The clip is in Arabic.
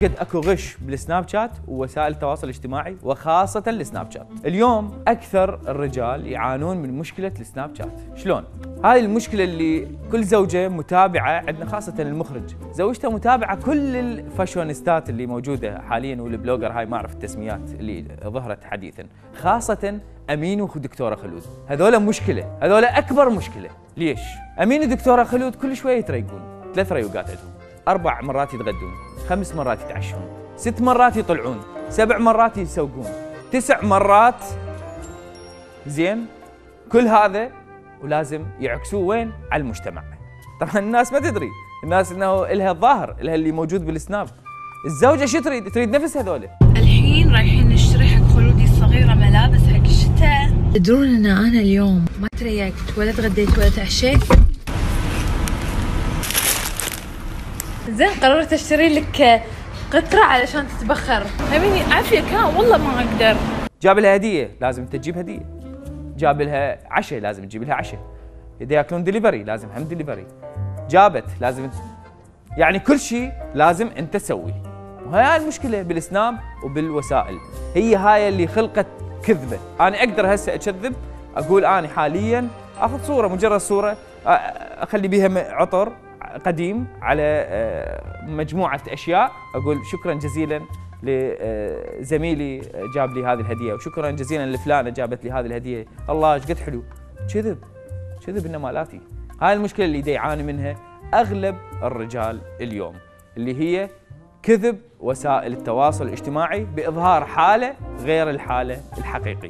قد اكو غش بالسناب شات ووسائل التواصل الاجتماعي وخاصة السناب شات. اليوم اكثر الرجال يعانون من مشكلة السناب شات. شلون؟ هذه المشكلة اللي كل زوجة متابعة عندنا، خاصة المخرج، زوجته متابعة كل الفاشونيستات اللي موجودة حاليا والبلوجر، هاي ما اعرف التسميات اللي ظهرت حديثا، خاصة امين ودكتورة خلود. هذول مشكلة، هذول اكبر مشكلة. ليش؟ امين ودكتورة خلود كل شوية يتريقون، 3 ريوقات عندهم، 4 مرات يتغدون، 5 مرات يتعشون، 6 مرات يطلعون، 7 مرات يسوقون، 9 مرات. زين؟ كل هذا ولازم يعكسوه وين؟ على المجتمع. طبعا الناس ما تدري، الناس انه الها الظاهر، الها اللي موجود بالسناب. الزوجة شو تريد؟ تريد نفس هذول. الحين رايحين نشتري حق خلودي الصغيرة ملابس حق الشتاء. تدرون ان انا اليوم ما تريقت ولا تغديت ولا تعشيت؟ زين قررت اشتري لك قطرة علشان تتبخر. هميني عافية كان والله ما اقدر. جاب لها هدية، لازم انت تجيب هدية. جاب لها عشاء، لازم تجيب لها عشاء. اذا ياكلون دليفري لازم هم دليفري. جابت لازم يعني كل شيء لازم انت تسويه. وهي المشكلة بالسناب وبالوسائل، هي هاي اللي خلقت كذبة. انا اقدر هسه اكذب، اقول انا حاليا اخذ صورة، مجرد صورة اخلي بيها عطر قديم على مجموعة أشياء، أقول شكراً جزيلاً لزميلي جاب لي هذه الهدية، وشكراً جزيلاً لفلانة جابت لي هذه الهدية. الله ايش قد حلو. كذب، كذب إنه مالاتي. هاي المشكلة اللي يعاني منها أغلب الرجال اليوم، اللي هي كذب وسائل التواصل الاجتماعي بإظهار حالة غير الحالة الحقيقية.